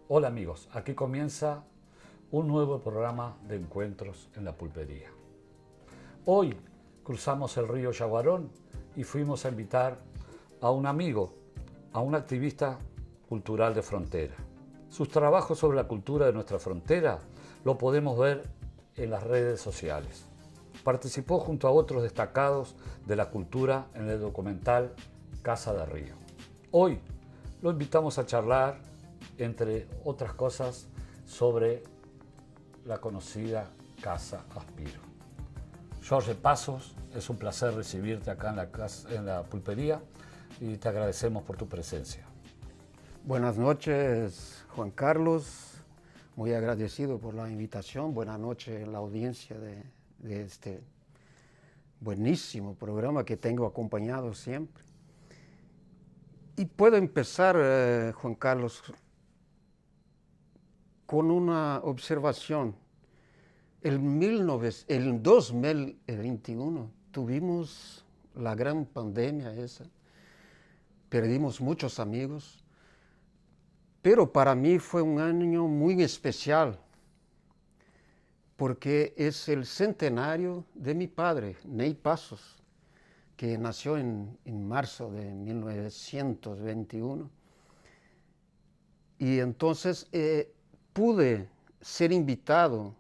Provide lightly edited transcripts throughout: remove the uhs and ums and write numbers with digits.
Hola amigos, aquí comienza un nuevo programa de encuentros en la pulpería. Hoy cruzamos el río Yaguarón y fuimos a invitar a un amigo, a un activista cultural de frontera. Sus trabajos sobre la cultura de nuestra frontera lo podemos ver en las redes sociales. Participó junto a otros destacados de la cultura en el documental Casa de Río. Hoy lo invitamos a charlar, entre otras cosas, sobre la conocida Casa Aspiro. Jorge Pasos, es un placer recibirte acá en la pulpería y te agradecemos por tu presencia. Buenas noches, Juan Carlos. Muy agradecido por la invitación. Buenas noches a la audiencia de este buenísimo programa que tengo acompañado siempre. Y puedo empezar, Juan Carlos, con una observación. El 2021 tuvimos la gran pandemia esa. Perdimos muchos amigos. Pero para mí fue un año muy especial, porque es el centenario de mi padre, Ney Pasos, que nació en marzo de 1921. Y entonces pude ser invitado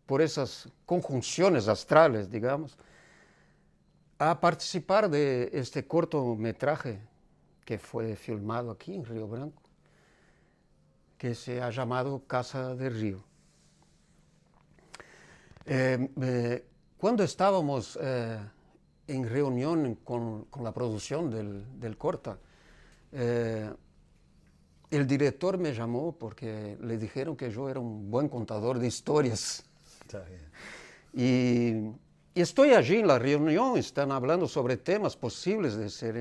por esas conjunciones astrales, digamos, a participar de este cortometraje que fue filmado aquí en Río Branco, que se ha llamado Casa de Río. Cuando estábamos en reunión con la producción del corta, el director me llamó porque le dijeron que yo era un buen contador de historias. Está bien. Y estoy allí en la reunión, están hablando sobre temas posibles de ser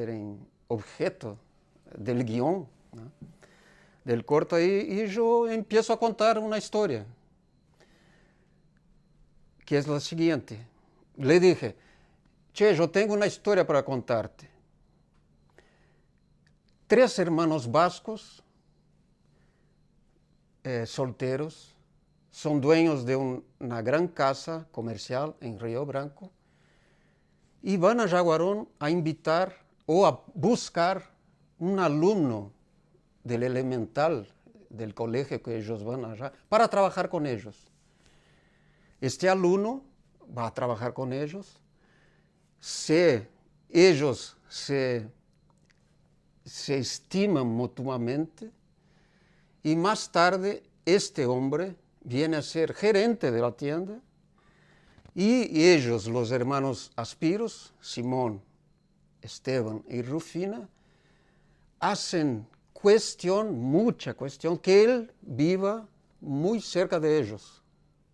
en objeto del guión, ¿no?, del corto, y yo empiezo a contar una historia, que es la siguiente. Le dije: che, yo tengo una historia para contarte. 3 hermanos vascos, solteros, son dueños de una gran casa comercial en Río Branco y van a Yaguarón a invitar o a buscar un alumno del elemental, del colegio que ellos van allá, para trabajar con ellos. Este alumno va a trabajar con ellos. Ellos se estiman mutuamente, y más tarde este hombre viene a ser gerente de la tienda, y ellos, los hermanos Aspiros, Simón, Esteban y Rufina, hacen mucha cuestión, que él viva muy cerca de ellos,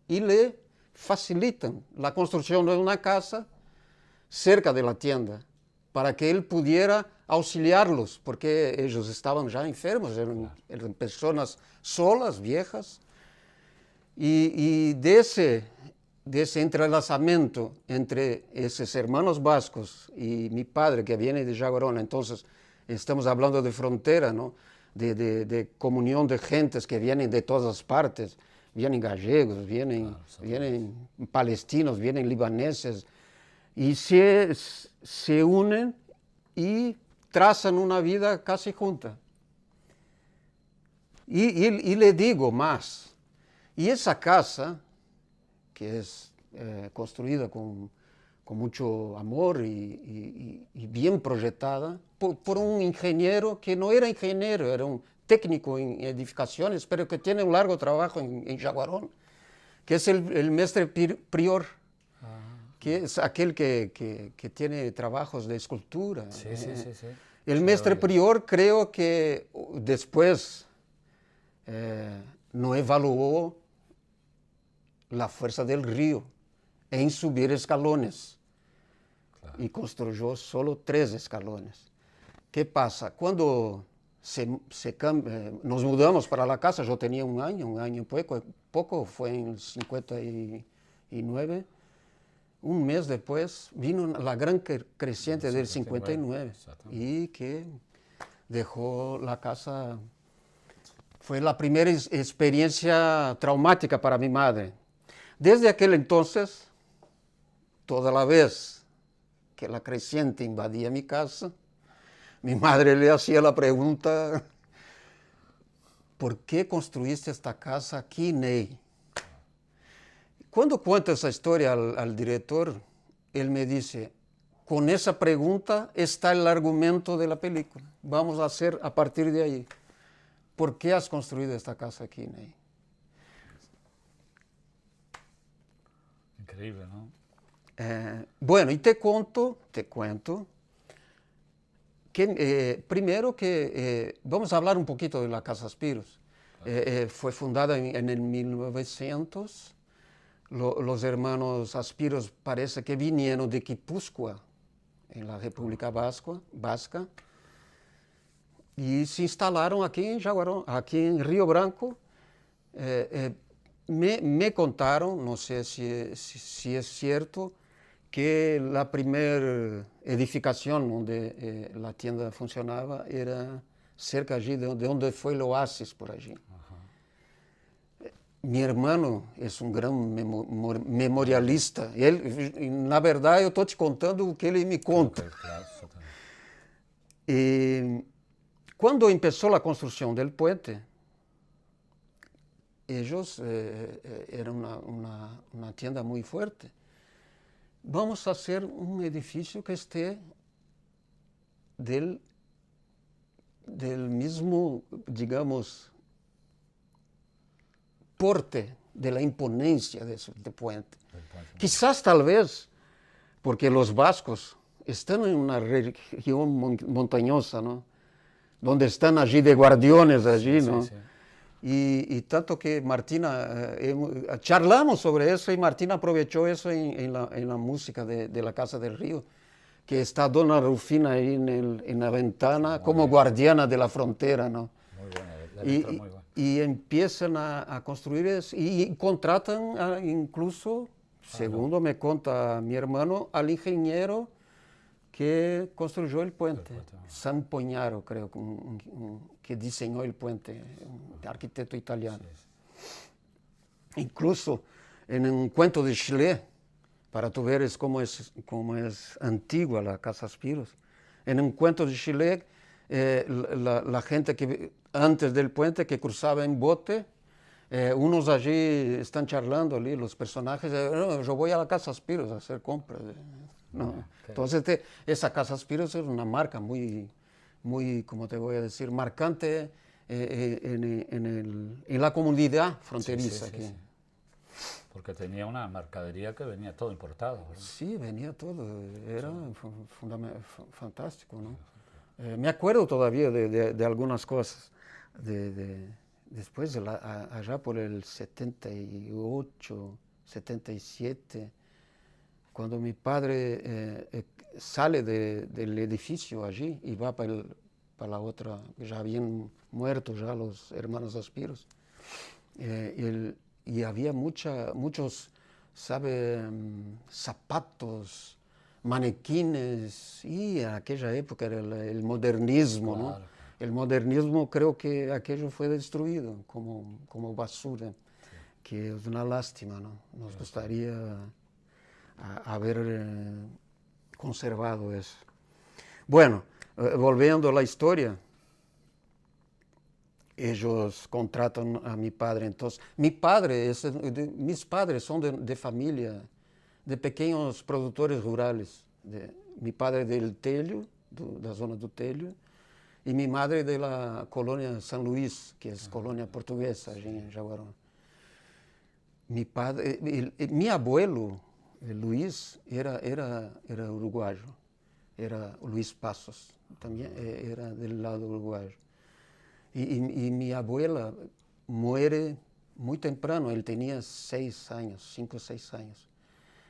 y le facilitan la construcción de una casa cerca de la tienda, para que él pudiera auxiliarlos, porque ellos estaban ya enfermos, eran personas solas, viejas, y de ese entrelazamiento entre esos hermanos vascos y mi padre, que viene de Yaguarón. Entonces estamos hablando de frontera, ¿no?, de comunión de gentes que vienen de todas partes. Vienen gallegos, vienen palestinos, vienen libaneses, y se unen y trazan una vida casi junta. Y le digo más, y esa casa, que es construida con mucho amor y bien proyectada por un ingeniero que no era ingeniero, era un técnico en edificaciones, pero que tiene un largo trabajo en Yaguarón, que es el mestre Prior, que es aquel que tiene trabajos de escultura. Sí. El mestre Prior, creo que después no evaluó la fuerza del río en subir escalones. Claro. Y construyó solo 3 escalones. ¿Qué pasa? Cuando nos mudamos para la casa, yo tenía un año poco, fue en el 59. Un mes después vino la gran creciente del 59, y que dejó la casa Fue la primera experiencia traumática para mi madre. Desde aquel entonces, toda la vez que la creciente invadía mi casa, mi madre le hacía la pregunta: ¿por qué construiste esta casa aquí, Ney? Cuando cuento esa historia al director, él me dice: con esa pregunta está el argumento de la película. Vamos a hacer a partir de ahí. ¿Por qué has construido esta casa aquí, Ney? Increíble, ¿no? Bueno, y te cuento que primero que vamos a hablar un poquito de la Casa Spiros. Fue fundada en el 1900. Los hermanos Aspiros parece que vinieron de Guipúzcoa, en la República Vasca, y se instalaron aquí en Jaguarón, aquí en Río Branco. Me contaron, no sé si es cierto, que la primera edificación donde la tienda funcionaba era cerca allí de donde fue el oasis por allí. Mi hermano es un gran memorialista. Na verdade, eu estou te contando o que ele me conta. Cuando empezó la construcción del puente, ellos era una tienda muy fuerte. Vamos a hacer un edificio que esté del mismo, digamos, porte de la imponencia de ese puente. Quizás, tal vez, porque los vascos están en una región montañosa, ¿no? Donde están allí de guardianes, allí, ¿no? Sí, sí. Y tanto que Martina, charlamos sobre eso y Martina aprovechó eso en la música de la Casa del Río, que está Dona Rufina ahí en la ventana, como bien, guardiana de la frontera, ¿no? Muy buena, la letra muy buena. Y empiezan a construir eso y contratan incluso, segundo me cuenta mi hermano, al ingeniero que construyó el puente, Sampognaro, creo, que diseñó el puente, un arquitecto italiano. Sí. Incluso en un cuento de Chile, para tú veres cómo es antigua la Casa Spiros, en un cuento de Chile, la gente que antes del puente que cruzaba en bote, unos allí están charlando, allí, los personajes, no, yo voy a la Casa Spiros a hacer compras. No. Okay. Entonces, esa Casa Spiros es una marca muy, como te voy a decir, marcante en la comunidad fronteriza. Sí. Porque tenía una mercadería que venía todo importado, ¿verdad? Sí, venía todo, era fantástico, ¿no? Me acuerdo todavía de algunas cosas, después, allá por el 78, 77, cuando mi padre sale del edificio allí y va para la otra, ya habían muerto ya los hermanos Aspiros, y había muchos, ¿sabe? Zapatos, manequines, y en aquella época era el modernismo, claro. ¿No? El modernismo, creo que aquello fue destruido como basura, sí. Que es una lástima, ¿no? Nos gustaría haber conservado eso. Bueno, volviendo a la historia, ellos contratan a mi padre. Entonces, mis padres son de familia, de pequeños productores rurales. Mi padre del Telho, da zona do Telho, y mi madre de la colonia San Luis, que es colonia portuguesa allí en Jaguarón. Mi abuelo, Luis, era uruguayo, era Luis Passos, también era del lado uruguayo. Y mi abuela muere muy temprano, él tenía 5 o 6 años.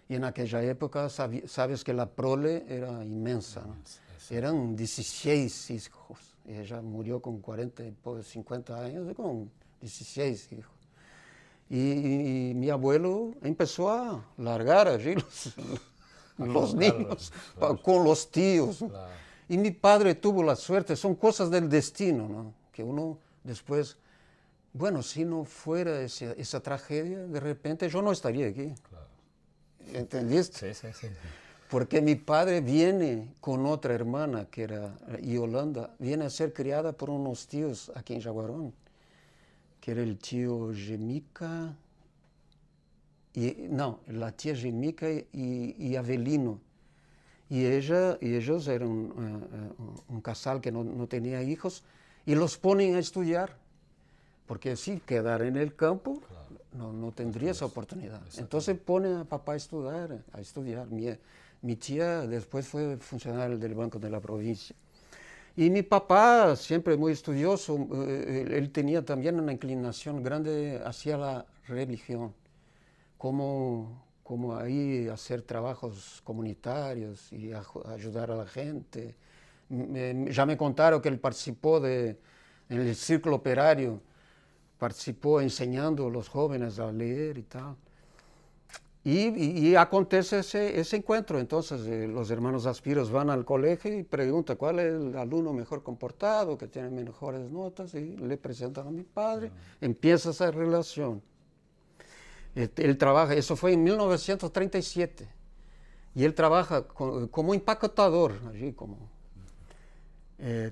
Y en aquella época, sabes que la prole era inmensa, ¿no? Eran 16 hijos. Ella murió con 50 años, con 16 hijos. Y mi abuelo empezó a largar allí los niños, claro. Con los tíos. Claro. Y mi padre tuvo la suerte, son cosas del destino, ¿no? Que uno después Bueno, si no fuera esa tragedia, de repente yo no estaría aquí. Claro. ¿Entendiste? Sí, sí, sí. Porque mi padre viene con otra hermana, que era Yolanda, viene a ser criada por unos tíos aquí en Jaguarón, que era el tío Gemica, la tía Gemica y Avelino. Y ellos eran un casal que no tenía hijos y los ponen a estudiar, porque si quedar en el campo no tendría esa oportunidad. Entonces ponen a papá a estudiar. Mi tía después fue funcionaria del Banco de la Provincia. Y mi papá, siempre muy estudioso, él tenía también una inclinación grande hacia la religión, como ahí hacer trabajos comunitarios y ayudar a la gente. Ya me contaron que él participó en el círculo operario, participó enseñando a los jóvenes a leer y tal. Y acontece ese encuentro. Entonces los hermanos Aspiros van al colegio y preguntan cuál es el alumno mejor comportado, que tiene mejores notas, y le presentan a mi padre. Empieza esa relación. Él trabaja, eso fue en 1937, y él trabaja como empacotador, allí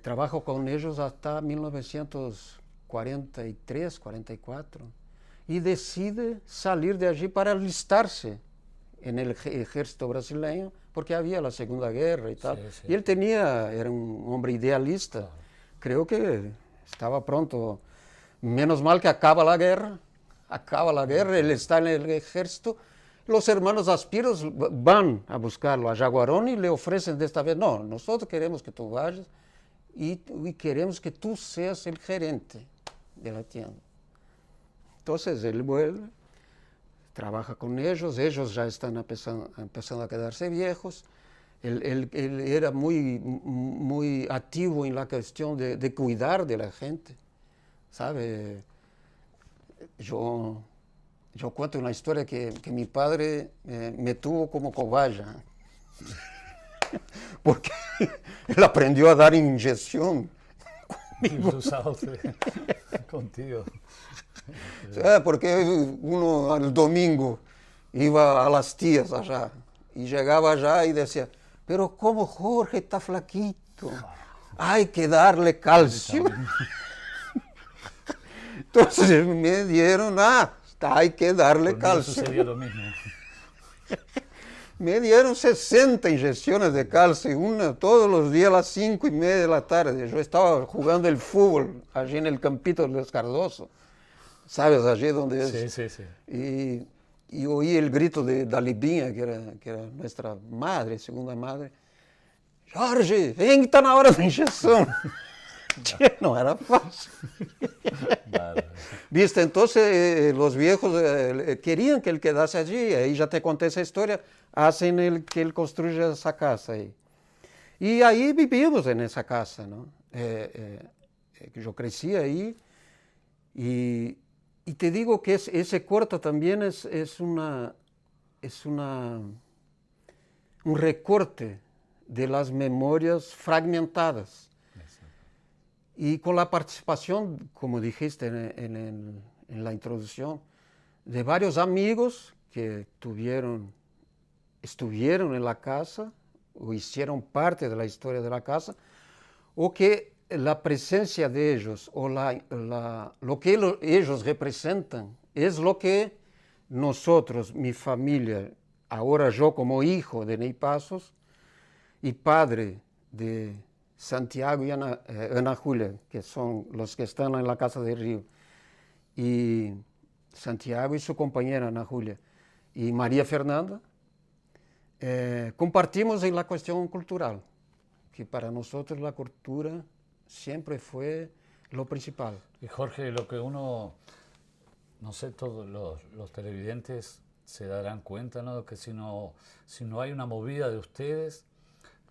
trabaja con ellos hasta 1943, 44, y decide salir de allí para alistarse en el ejército brasileño, porque había la Segunda Guerra y tal. Sí. Y él era un hombre idealista, creo que estaba pronto, menos mal que acaba la guerra, él está en el ejército, los hermanos Aspiros van a buscarlo a Jaguarón y le ofrecen de esta vez, no, nosotros queremos que tú vayas y queremos que tú seas el gerente de la tienda. Entonces él vuelve, trabaja con ellos ya están empezando a quedarse viejos. Él era muy activo en la cuestión de cuidar de la gente, ¿sabe? Yo cuento una historia que mi padre me tuvo como cobaya, porque él aprendió a dar inyección contigo. Porque uno al domingo iba a las tías allá y llegaba allá y decía, pero ¿cómo Jorge está flaquito? Hay que darle calcio. Entonces me dieron, hay que darle calcio. Sucedía lo mismo. Me dieron 60 inyecciones de calcio, una todos los días a las 5:30 de la tarde. Yo estaba jugando el fútbol allí en el campito de los Cardoso. ¿Sabes? Allí donde es. Sí. Y oí el grito de Dalibinha, que era nuestra madre, segunda madre. Jorge, ven, está na hora da injeção. No era fácil. Vale. ¿Viste? Entonces los viejos querían que él quedase allí. Ahí ya te conté esa historia. Hacen que él construya esa casa ahí. Y ahí vivimos en esa casa, ¿no? Yo crecí ahí y te digo que ese cuarto también es un recorte de las memorias fragmentadas. Y con la participación, como dijiste en la introducción, de varios amigos que estuvieron en la casa o hicieron parte de la historia de la casa, o que la presencia de ellos o lo que ellos representan es lo que nosotros, mi familia, ahora yo como hijo de Ney Passos y padre de Santiago y Ana Julia, que son los que están en la Casa del Río, y Santiago y su compañera Ana Julia, y María Fernanda, compartimos en la cuestión cultural, que para nosotros la cultura siempre fue lo principal. Y Jorge, lo que uno, no sé, todos los televidentes se darán cuenta, ¿no? Que si no hay una movida de ustedes,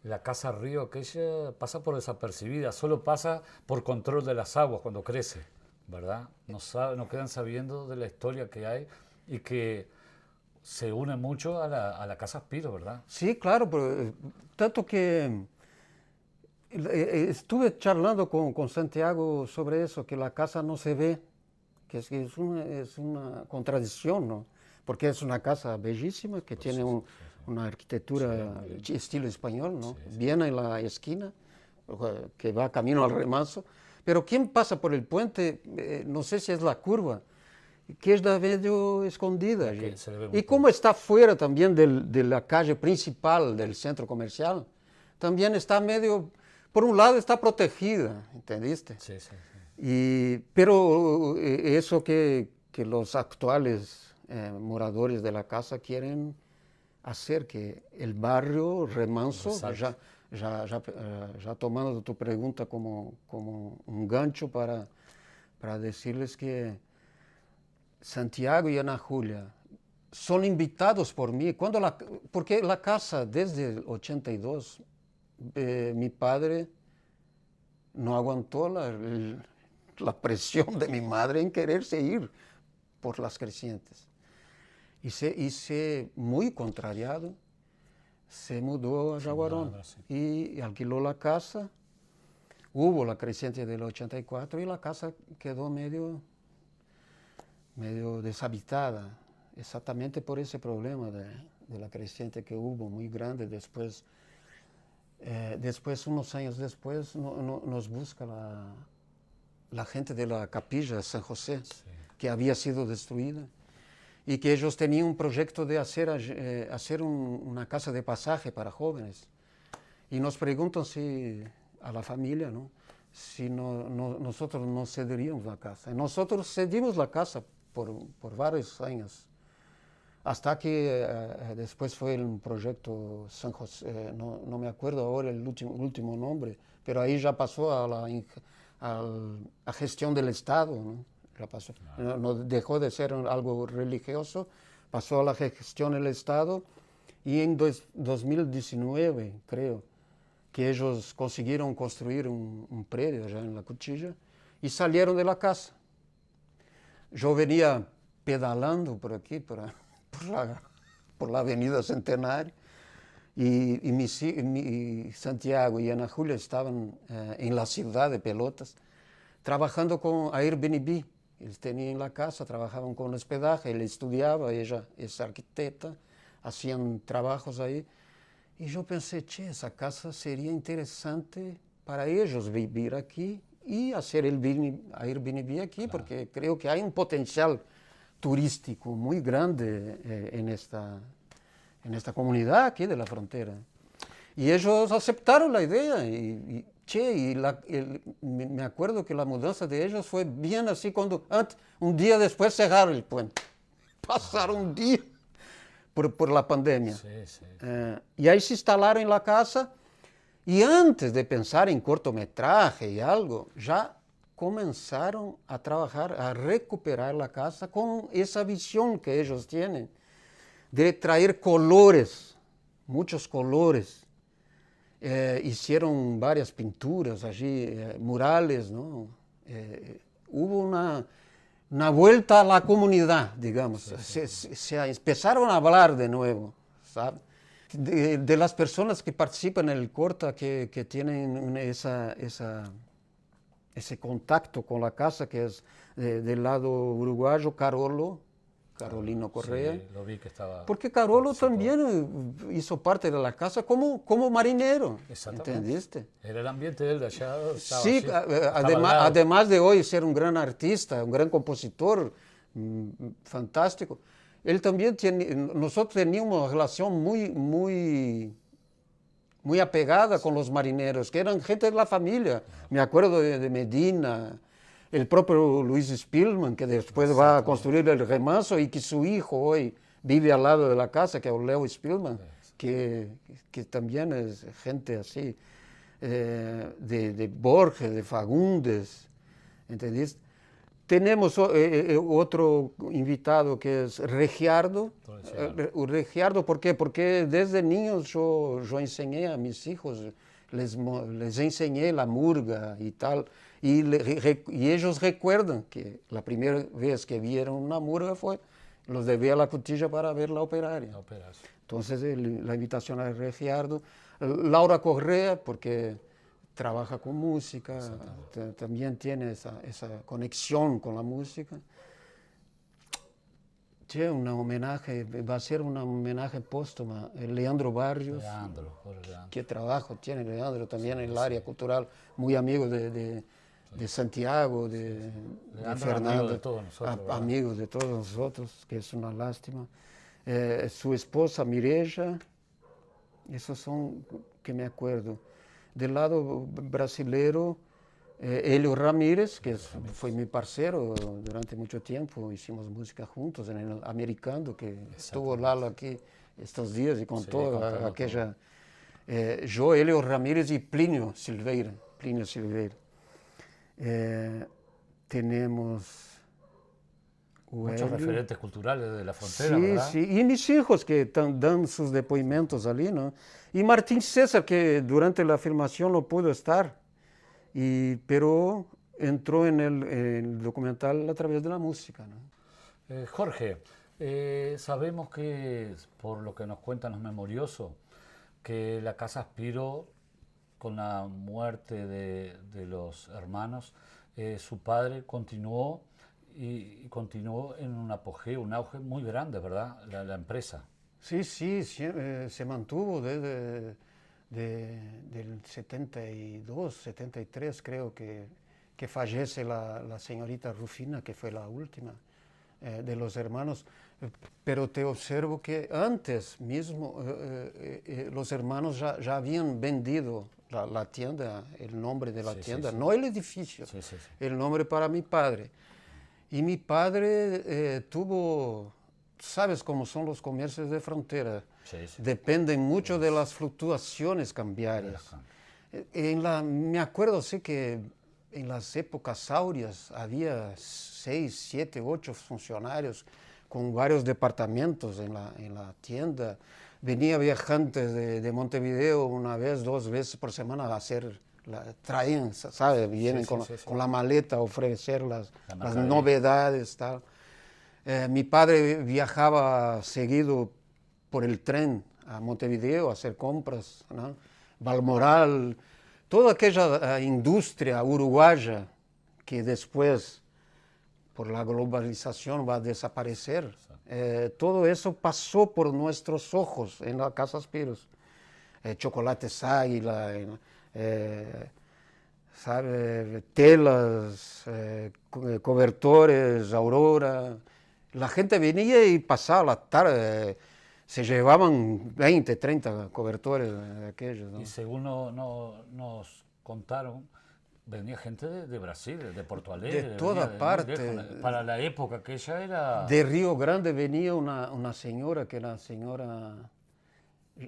la Casa Río aquella pasa por desapercibida, solo pasa por control de las aguas cuando crece, ¿verdad? No quedan sabiendo de la historia que hay y que se une mucho a la Casa Aspiro, ¿verdad? Sí, claro, pero tanto que estuve charlando con Santiago sobre eso, que la casa no se ve, que es una contradicción, ¿no? Porque es una casa bellísima que tiene una arquitectura estilo español, ¿no? Bien en la esquina, que va camino al Remanso. Pero ¿quién pasa por el puente? No sé si es la curva, que está medio escondida allí. Y como está fuera también de la calle principal del centro comercial, también está medio, por un lado está protegida, ¿entendiste? Sí, sí, sí. Pero eso que los actuales moradores de la casa quieren hacer, que el barrio Remanso, ya tomando tu pregunta como un gancho para decirles que Santiago y Ana Julia son invitados por mí, porque la casa desde el 82, mi padre no aguantó la presión de mi madre en quererse ir por las crecientes. Y se muy contrariado, se mudó a Jaguarón y alquiló la casa. Hubo la creciente del 84 y la casa quedó medio deshabitada, exactamente por ese problema de la creciente que hubo muy grande. Después, unos años después, nos busca la gente de la capilla de San José, que había sido destruida, y que ellos tenían un proyecto de hacer una casa de pasaje para jóvenes. Y nos preguntan a la familia, ¿no?, si nosotros no cederíamos la casa. Y nosotros cedimos la casa por varios años, hasta que después fue un proyecto San José, no me acuerdo ahora el último nombre, pero ahí ya pasó a gestión del Estado, ¿no? Ya pasó. No dejó de ser algo religioso, pasó a la gestión del Estado, y en 2019, creo, que ellos consiguieron construir un predio allá en La Cuchilla y salieron de la casa. Yo venía pedalando por aquí, por la avenida Centenario, y Santiago y Ana Julia estaban en la ciudad de Pelotas, trabajando con Airbnb. Ellos tenían la casa, trabajaban con hospedaje, él estudiaba, ella es arquitecta, hacían trabajos ahí. Y yo pensé, esa casa sería interesante para ellos vivir aquí y hacer el Airbnb aquí, claro, porque creo que hay un potencial turístico muy grande en esta comunidad aquí de la frontera. Y ellos aceptaron la idea. Me acuerdo que la mudanza de ellos fue bien así, un día después cerraron el puente. Pasaron un día por la pandemia. Sí, sí. Y ahí se instalaron en la casa, y antes de pensar en cortometraje y algo, ya comenzaron a trabajar, a recuperar la casa con esa visión que ellos tienen, de traer colores, muchos colores. Hicieron varias pinturas allí, murales, ¿no? Hubo una vuelta a la comunidad, digamos. Sí, sí. Se empezaron a hablar de nuevo, ¿sabes? De las personas que participan en el corto, que tienen ese contacto con la casa, que es del lado uruguayo, Carolino Correa. Sí, lo vi que estaba. Porque Carolo también hizo parte de la casa como marinero. Exactamente. ¿Entendiste? Era el ambiente de él de allá. Sí, además de hoy ser un gran artista, un gran compositor, fantástico. Él también nosotros teníamos una relación muy apegada con los marineros, que eran gente de la familia. Me acuerdo de Medina, el propio Luis Spillman, que después va a construir el Remanso, y que su hijo hoy vive al lado de la casa, que es Leo Spillman, que también es gente así, de Borges, de Fagundes, ¿entendés? Tenemos otro invitado que es Regiardo. Regiardo, ¿por qué? Porque desde niños yo enseñé a mis hijos, les enseñé la murga y tal, y ellos recuerdan que la primera vez que vieron una murga los llevé a La Cuchilla para ver la operaria. Entonces la invitación a Regiardo. Laura Correa, porque trabaja con música, también tiene esa conexión con la música. Che, un homenaje, va a ser un homenaje póstuma. Leandro Barrios, Leandro. qué trabajo tiene Leandro también en el área cultural, muy amigo de Santiago, de Fernando, amigo de todos nosotros, amigos de todos nosotros, que es una lástima. Su esposa Mireya, esos son que me acuerdo. Del lado brasilero, Helio Ramírez, que fue mi parcero durante mucho tiempo, hicimos música juntos en el Americano, que estuvo Lalo aquí estos días y contó aquella... yo, Helio Ramírez y Plinio Silveira. Tenemos... Muchos referentes culturales de la frontera, sí, ¿verdad? Sí, y mis hijos que dan sus depoimentos allí, ¿no? Y Martín César, que durante la filmación no pudo estar, pero entró en el documental a través de la música, ¿no? Jorge, sabemos que, por lo que nos cuentan los memoriosos, que la Casa Aspiro, con la muerte de los hermanos, su padre continuó y continuó en un apogeo, un auge muy grande, ¿verdad? La empresa. Sí, se mantuvo desde del 72, 73, creo que fallece la señorita Rufina, que fue la última de los hermanos. Pero te observo que antes mismo los hermanos ya habían vendido la tienda, el nombre de la tienda, no el edificio, el nombre para mi padre. Y mi padre tuvo, sabes cómo son los comercios de frontera, dependen mucho de las fluctuaciones cambiarias. Me acuerdo sí que en las épocas áureas había 6, 7, 8 funcionarios con varios departamentos en la tienda. Venía viajantes de Montevideo una vez, 2 veces por semana a hacer... traen, ¿sabes? Vienen con la maleta a ofrecer las novedades, tal. Mi padre viajaba seguido por el tren a Montevideo a hacer compras, ¿no? Balmoral, toda aquella industria uruguaya que después, por la globalización, va a desaparecer. Todo eso pasó por nuestros ojos en la Casa Aspiros. Chocolates Águila, ¿sabe? Telas, cobertores, Aurora. La gente venía y pasaba la tarde, se llevaban 20, 30 cobertores de aquellos, ¿no? Y según nos contaron, venía gente de Brasil, de Porto Alegre. De toda parte. Para la época que ella era... De Río Grande venía una señora, que era la señora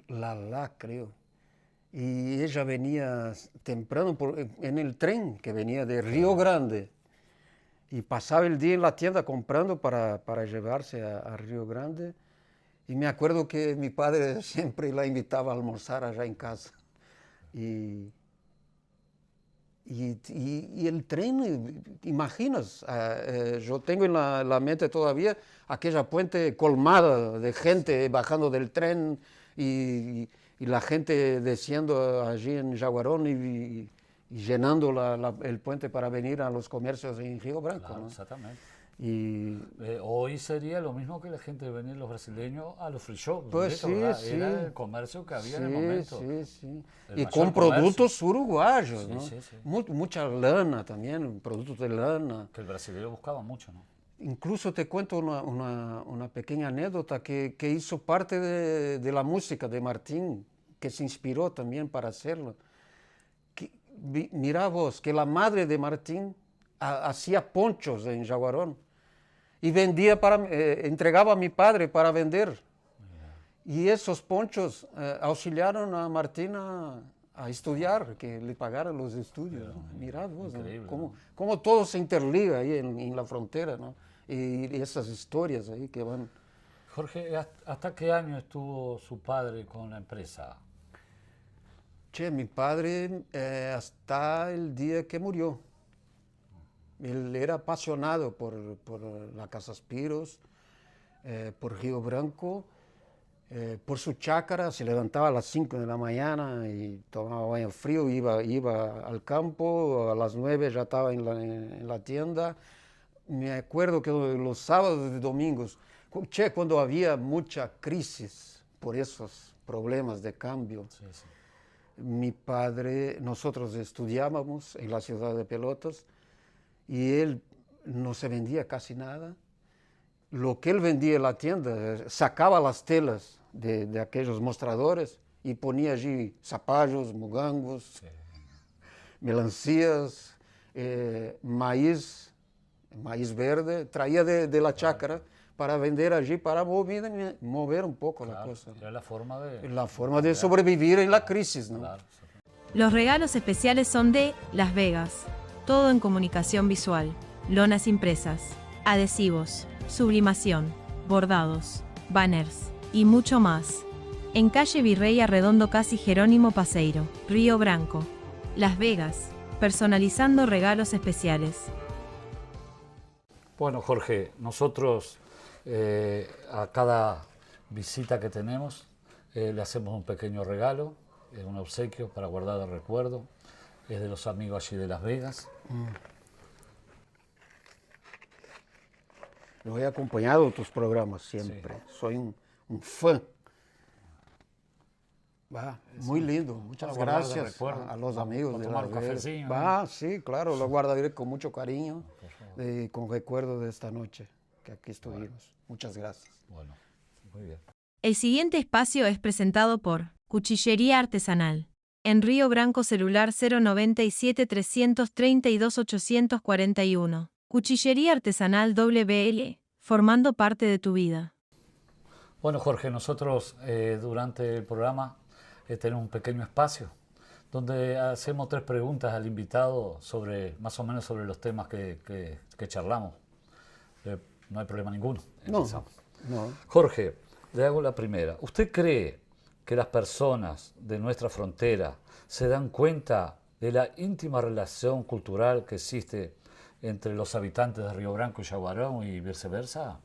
Lala, creo. Y ella venía temprano en el tren que venía de Río Grande y pasaba el día en la tienda comprando para llevarse a Río Grande. Y me acuerdo que mi padre siempre la invitaba a almorzar allá en casa. Y el tren, imaginas, yo tengo en la mente todavía aquella puente colmada de gente bajando del tren y la gente desciendo allí en Jaguarón y llenando el puente para venir a los comercios en Río Branco. Claro, ¿no? Exactamente. Y hoy sería lo mismo que la gente venir los brasileños a los free shops. pues sí, Era el comercio que había en el momento. Sí. El Y mayor con productos uruguayos, Sí, ¿no? sí. Mucha lana también, productos de lana. Que el brasileño buscaba mucho, ¿no? Incluso te cuento una pequeña anécdota que hizo parte de la música de Martín, que se inspiró también para hacerlo. Mira vos, que la madre de Martín hacía ponchos en Jaguarón y vendía entregaba a mi padre para vender. Y esos ponchos auxiliaron a Martín a estudiar, que le pagaran los estudios. ¿no? Mirad vos, ¿no? Cómo todo se interliga ahí en la frontera, ¿no? Y esas historias ahí que van... Jorge, ¿hasta qué año estuvo su padre con la empresa? Che, mi padre hasta el día que murió. Él era apasionado por la Casa Aspiros, por Río Branco. por su chácara, se levantaba a las 5 de la mañana y tomaba baño frío, iba al campo, a las 9 ya estaba en la tienda. Me acuerdo que los sábados y domingos, cuando había mucha crisis por esos problemas de cambio, Sí, sí. mi padre, nosotros estudiábamos en la ciudad de Pelotas y él no se vendía casi nada. Lo que él vendía en la tienda, sacaba las telas de aquellos mostradores y ponía allí zapallos, mugangos, Sí. melancías, maíz verde, traía de la chácara para vender allí, para mover un poco la Claro, cosa. era la forma de sobrevivir en la crisis, ¿no? Claro. Los regalos especiales son de Las Vegas. Todo en comunicación visual. Lonas impresas, adhesivos, sublimación, bordados, banners y mucho más. En calle Virrey Arredondo casi Jerónimo Paseiro, Río Branco. Las Vegas. Personalizando regalos especiales. Bueno, Jorge, nosotros a cada visita que tenemos le hacemos un pequeño regalo, un obsequio para guardar el recuerdo. Es de los amigos allí de Las Vegas. Lo he acompañado en tus programas siempre. Sí. Soy un fan. Muy lindo. Muchas gracias a los amigos de Las Vegas. Sí, claro, lo guardaré con mucho cariño, con recuerdo de esta noche que aquí estuvimos. Muchas gracias. Bueno, muy bien. El siguiente espacio es presentado por Cuchillería Artesanal. En Río Branco, celular 097-332-841. Cuchillería Artesanal WL, formando parte de tu vida. Bueno, Jorge, nosotros durante el programa tenemos un pequeño espacio donde hacemos 3 preguntas al invitado más o menos sobre los temas que charlamos. No hay problema ninguno. No. Jorge, le hago la primera. ¿Usted cree que las personas de nuestra frontera se dan cuenta de la íntima relación cultural que existe entre los habitantes de Río Branco y Yaguarón y viceversa?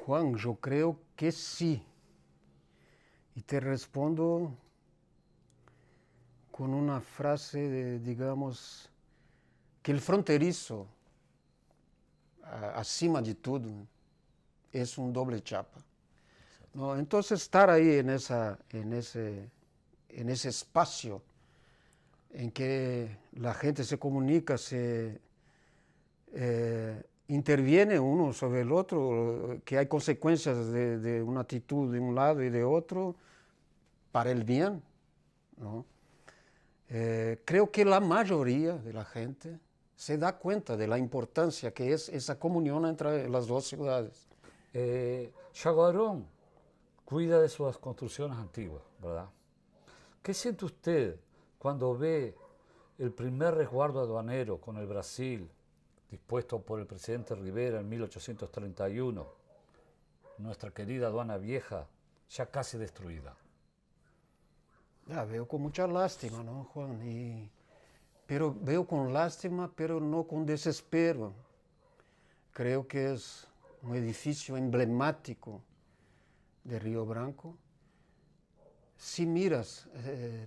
Juan, yo creo que sí. Y te respondo con una frase digamos, que el fronterizo, acima de todo, es un doble chapa. ¿No? Entonces, estar ahí en ese espacio en que la gente se comunica, interviene uno sobre el otro, que hay consecuencias de una actitud de un lado y de otro para el bien, ¿no? Creo que la mayoría de la gente se da cuenta de la importancia que es esa comunión entre las dos ciudades. Yaguarón cuida de sus construcciones antiguas, ¿verdad? ¿Qué siente usted cuando ve el primer resguardo aduanero con el Brasil, dispuesto por el presidente Rivera en 1831, nuestra querida aduana vieja, ya casi destruida? Veo con mucha lástima, ¿no, Juan? Pero veo con lástima, pero no con desespero. Creo que es un edificio emblemático de Río Branco. Si miras,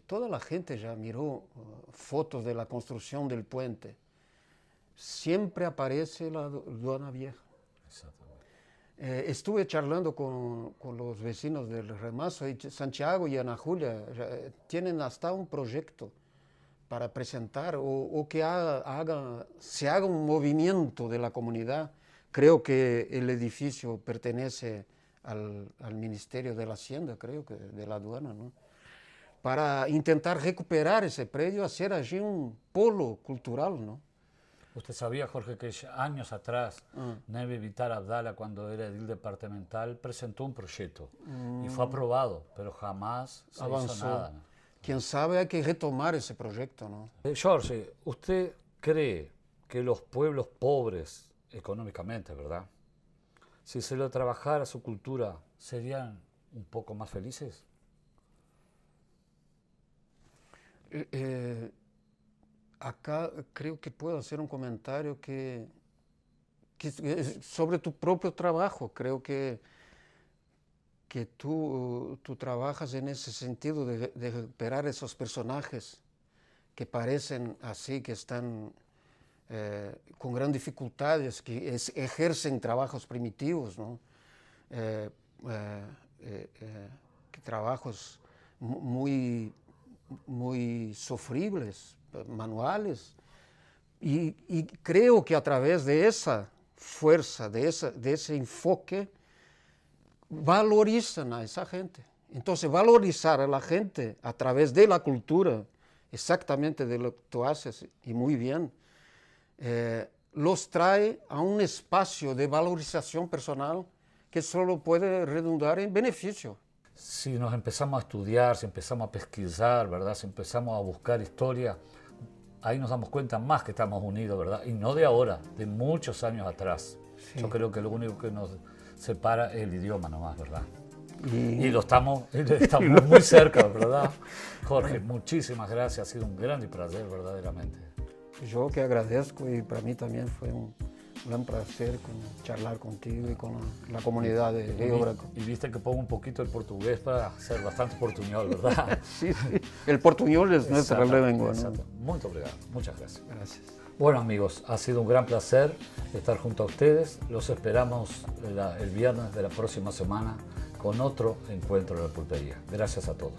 toda la gente ya miró fotos de la construcción del puente. Siempre aparece la aduana vieja. Estuve charlando con los vecinos del Remazo y Santiago y Ana Julia tienen hasta un proyecto para presentar o que se haga un movimiento de la comunidad. Creo que el edificio pertenece al Ministerio de la Hacienda, creo que de la aduana, ¿no? Para intentar recuperar ese predio, hacer allí un polo cultural, ¿no? ¿Usted sabía, Jorge, que años atrás Neve Vitar Abdala, cuando era edil departamental, presentó un proyecto y fue aprobado, pero jamás se hizo nada, ¿no? Quién sabe, hay que retomar ese proyecto, ¿no? Jorge, ¿usted cree que los pueblos pobres económicamente, ¿verdad?, si se le trabajara su cultura, serían un poco más felices? Acá creo que puedo hacer un comentario que sobre tu propio trabajo. Creo que que tú trabajas en ese sentido de recuperar esos personajes que parecen así, que están con grandes dificultades, que ejercen trabajos primitivos, ¿no? Que trabajos muy sufribles, manuales. Y creo que a través de esa fuerza, de ese enfoque, valorizan a esa gente. Entonces, valorizar a la gente a través de la cultura, exactamente de lo que tú haces, y muy bien, los trae a un espacio de valorización personal que solo puede redundar en beneficio. Si nos empezamos a estudiar, si empezamos a pesquisar, ¿verdad? Si empezamos a buscar historia, ahí nos damos cuenta más que estamos unidos, ¿verdad? Y no de ahora, de muchos años atrás. Sí. Yo creo que lo único que nos separa es el idioma nomás, ¿verdad? Y lo estamos muy cerca, ¿verdad? Jorge, muchísimas gracias, ha sido un gran placer, verdaderamente. Yo que agradezco, y para mí también fue un gran placer charlar contigo y con la comunidad de Río Branco. Y viste que pongo un poquito el portugués para ser bastante portuñol, ¿verdad? Sí, sí. El portuñol es nuestra lengua, ¿no? Muy obrigado, muchas gracias. Gracias. Bueno, amigos, ha sido un gran placer estar junto a ustedes. Los esperamos el viernes de la próxima semana con otro encuentro de la pulpería. Gracias a todos.